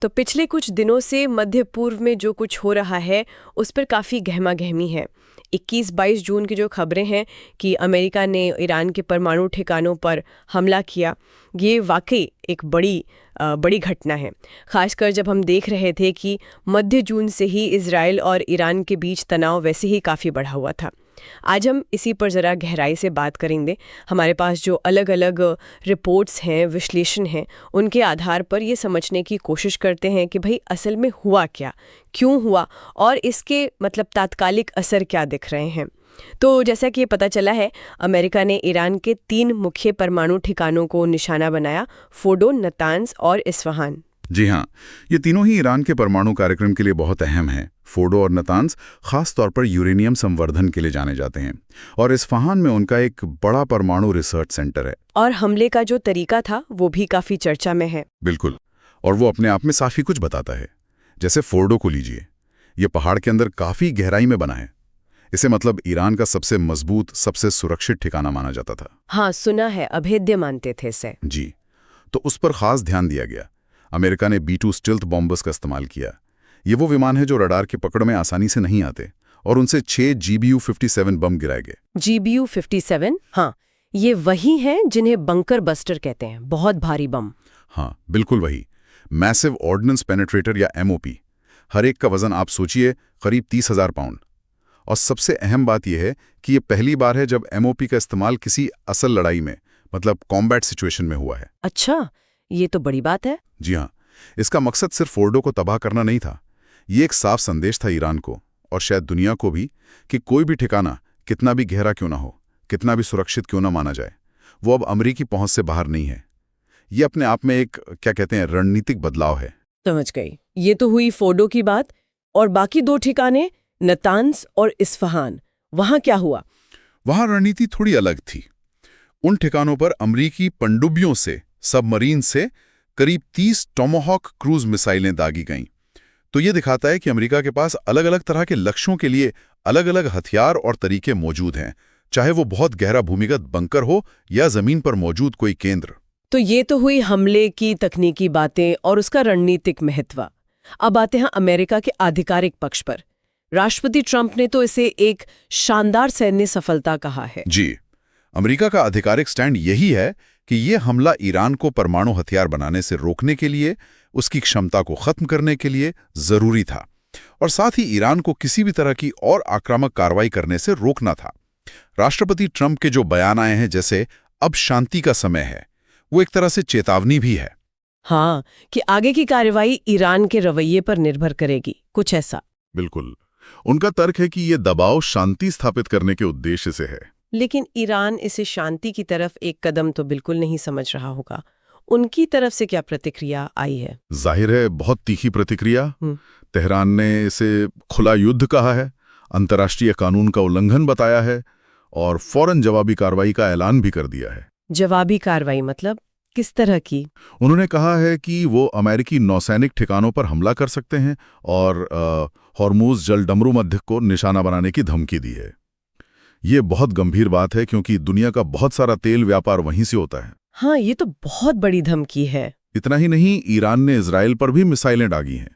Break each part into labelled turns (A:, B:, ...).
A: तो पिछले कुछ दिनों से मध्य पूर्व में जो कुछ हो रहा है उस पर काफ़ी गहमा-गहमी है। 21-22 जून की जो खबरें हैं कि अमेरिका ने ईरान के परमाणु ठिकानों पर हमला किया, ये वाकई एक बड़ी घटना है। खासकर जब हम देख रहे थे कि मध्य जून से ही इजराइल और ईरान के बीच तनाव वैसे ही काफ़ी बढ़ा हुआ था। आज हम इसी पर ज़रा गहराई से बात करेंगे। हमारे पास जो अलग अलग रिपोर्ट्स हैं, विश्लेषण हैं, उनके आधार पर ये समझने की कोशिश करते हैं कि भाई असल में हुआ क्या, क्यों हुआ और इसके मतलब तात्कालिक असर क्या दिख रहे हैं। तो जैसा कि ये पता चला है, अमेरिका ने ईरान के 3 मुख्य परमाणु ठिकानों को निशाना बनाया, फोर्डो, नतांज और इस्फहान।
B: जी हाँ, ये तीनों ही ईरान के परमाणु कार्यक्रम के लिए बहुत अहम हैं। फोर्डो और नतांज खास तौर पर यूरेनियम संवर्धन के लिए जाने जाते हैं और इस्फहान में उनका एक बड़ा परमाणु रिसर्च सेंटर है।
A: और हमले का जो तरीका था वो भी काफ़ी चर्चा में है।
B: बिल्कुल, और वो अपने आप में काफी कुछ बताता है। जैसे फोर्डो को लीजिए, ये पहाड़ के अंदर काफी गहराई में बना है। इसे मतलब ईरान का सबसे मजबूत, सबसे सुरक्षित ठिकाना माना जाता था।
A: हाँ, सुना है, अभेद्य मानते थे इसे।
B: जी, तो उस पर खास ध्यान दिया गया। अमेरिका ने B-2 स्टिल्थ बॉम्बर्स का इस्तेमाल किया। ये वो विमान है जो रडार की पकड़ में आसानी से नहीं आते, और उनसे 6 GBU-57 बम गिराए गए।
A: GBU-57, हाँ, ये वही हैं जिन्हें बंकर बस्टर कहते हैं, बहुत भारी बम।
B: हाँ, बिल्कुल वही। मैसिव ऑर्डिनेंस पेनेट्रेटर या MOP। हर एक का वजन आप सोचिए करीब 30,000 पाउंड। और सबसे अहम बात यह है कि ये पहली बार है जब MOP का इस्तेमाल किसी असल लड़ाई में, मतलब कॉम्बैट सिचुएशन में हुआ है।
A: अच्छा, ये तो बड़ी बात है।
B: जी हाँ, इसका मकसद सिर्फ फोर्डो को तबाह करना नहीं था। ये एक साफ संदेश था ईरान को और शायद दुनिया को भी कि कोई भी ठिकाना कितना भी गहरा क्यों ना हो, कितना भी सुरक्षित क्यों ना माना जाए, वो अब अमेरिकी पहुंच से बाहर नहीं है। ये अपने आप में एक, क्या कहते हैं, रणनीतिक बदलाव है।
A: समझ गई। ये तो हुई फोर्डो की बात। और बाकी 2 ठिकाने, नतांज और इस्फहान, वहां क्या हुआ?
B: वहां रणनीति थोड़ी अलग थी। उन ठिकानों पर अमरीकी पनडुब्बियों से, सबमरीन से करीब 30 टोमाहॉक क्रूज मिसाइलें दागी गईं। तो ये दिखाता है कि अमेरिका के पास अलग अलग तरह के लक्ष्यों के लिए अलग अलग हथियार और तरीके मौजूद हैं, चाहे वो बहुत गहरा भूमिगत बंकर हो या जमीन पर मौजूद कोई केंद्र।
A: तो ये तो हुई हमले की तकनीकी बातें और उसका रणनीतिक महत्व। अब आते हैं अमेरिका के आधिकारिक पक्ष पर। राष्ट्रपति ट्रंप ने तो इसे एक शानदार सैन्य सफलता कहा है।
B: जी, अमेरिका का आधिकारिक स्टैंड यही है कि ये हमला ईरान को परमाणु हथियार बनाने से रोकने के लिए, उसकी क्षमता को खत्म करने के लिए जरूरी था, और साथ ही ईरान को किसी भी तरह की और आक्रामक कार्रवाई करने से रोकना था। राष्ट्रपति ट्रंप के जो बयान आए हैं, जैसे अब शांति का समय है, वो एक तरह से चेतावनी भी है।
A: हाँ, कि आगे की कार्रवाई ईरान के रवैये पर निर्भर करेगी, कुछ ऐसा।
B: बिल्कुल, उनका तर्क है कि ये दबाव शांति स्थापित करने के उद्देश्य से है।
A: लेकिन ईरान इसे शांति की तरफ एक कदम तो बिल्कुल नहीं समझ रहा होगा। उनकी तरफ से क्या प्रतिक्रिया आई है?
B: जाहिर है, बहुत तीखी प्रतिक्रिया। तेहरान ने इसे खुला युद्ध कहा है, अंतर्राष्ट्रीय कानून का उल्लंघन बताया है और फौरन जवाबी कार्रवाई का ऐलान भी कर दिया है।
A: जवाबी कार्रवाई मतलब किस तरह की?
B: उन्होंने कहा है कि वो अमेरिकी नौसैनिक ठिकानों पर हमला कर सकते हैं और हॉर्मुज जलडमरू मध्य को निशाना बनाने की धमकी दी है। ये बहुत गंभीर बात है क्योंकि दुनिया का बहुत सारा तेल व्यापार वहीं से होता है।
A: हाँ, ये तो बहुत बड़ी धमकी है।
B: इतना ही नहीं, ईरान ने इजराइल पर भी मिसाइलें दागी हैं।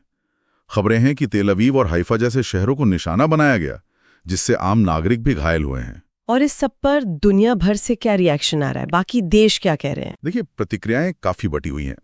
B: खबरें हैं कि तेल अवीव और हाइफा जैसे शहरों को निशाना बनाया गया, जिससे आम नागरिक भी घायल हुए हैं।
A: और इस सब पर दुनिया भर से क्या रिएक्शन आ रहा है? बाकी देश क्या कह रहे हैं?
B: देखिए, प्रतिक्रियाएं काफी बटी हुई हैं।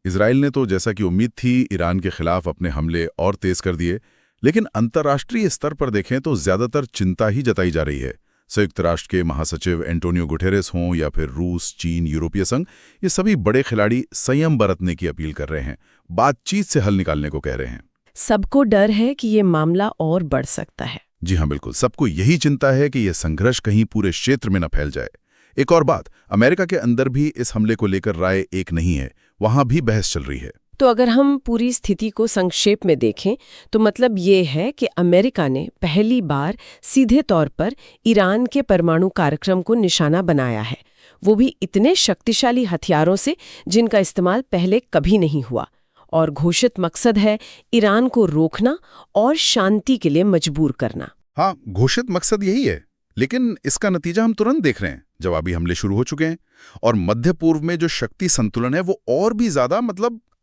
B: इजराइल ने तो, जैसा कि उम्मीद थी, ईरान के खिलाफ अपने हमले और तेज कर दिए, लेकिन अंतर्राष्ट्रीय स्तर पर देखें तो ज्यादातर चिंता ही जताई जा रही है। संयुक्त राष्ट्र के महासचिव एंटोनियो गुटेरेस हों या फिर रूस, चीन, यूरोपीय संघ, ये सभी बड़े खिलाड़ी संयम बरतने की अपील कर रहे हैं, बातचीत से हल निकालने को कह रहे हैं।
A: सबको डर है कि ये मामला और बढ़ सकता है।
B: जी हाँ, बिल्कुल, सबको यही चिंता है कि यह संघर्ष कहीं पूरे क्षेत्र में न फैल जाए। एक और बात, अमेरिका के अंदर भी इस हमले को लेकर राय एक नहीं है, वहां भी बहस चल रही है।
A: तो अगर हम पूरी स्थिति को संक्षेप में देखें तो मतलब ये है कि अमेरिका ने पहली बार सीधे तौर पर ईरान के परमाणु कार्यक्रम को निशाना बनाया है, वो भी इतने शक्तिशाली हथियारों से जिनका इस्तेमाल पहले कभी नहीं हुआ, और घोषित मकसद है ईरान को रोकना और शांति के लिए मजबूर करना।
B: हाँ, घोषित मकसद यही है, लेकिन इसका नतीजा हम तुरंत देख रहे हैं। जवाबी हमले शुरू हो चुके हैं और मध्य पूर्व में जो शक्ति संतुलन है वो और भी ज्यादा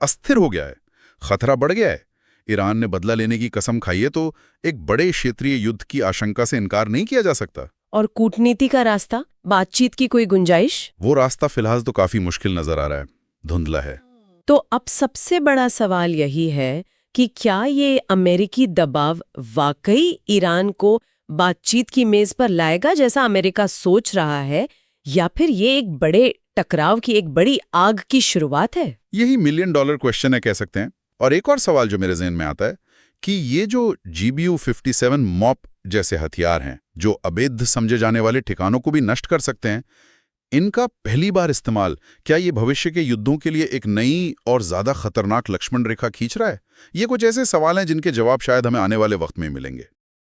B: अस्थिर हो गया है। खतरा बढ़ गया है। ईरान ने बदला लेने की कसम खाई है, तो एक बड़े क्षेत्रीय युद्ध की आशंका से इनकार नहीं किया जा सकता।
A: और कूटनीति का रास्ता, बातचीत की कोई गुंजाइश?
B: वो रास्ता फिलहाल तो काफी मुश्किल नजर आ रहा है, धुंधला है।
A: तो अब सबसे बड़ा सवाल यही है कि क्या ये अमेरिकी दबाव वाकई ईरान को बातचीत की मेज पर लाएगा जैसा अमेरिका सोच रहा है, या फिर ये एक बड़े टकराव की एक बड़ी आग की शुरुआत है?
B: यही $1 मिलियन क्वेश्चन है, कह सकते हैं। और एक और सवाल जो मेरे ज़हन में आता है कि ये जो GBU-57 मॉप जैसे हथियार हैं, जो अवैध समझे जाने वाले ठिकानों को भी नष्ट कर सकते हैं, इनका पहली बार इस्तेमाल क्या ये भविष्य के युद्धों के लिए एक नई और ज्यादा खतरनाक लक्ष्मण रेखा खींच रहा है? ये कुछ ऐसे सवाल हैं जिनके जवाब शायद हमें आने वाले वक्त में मिलेंगे।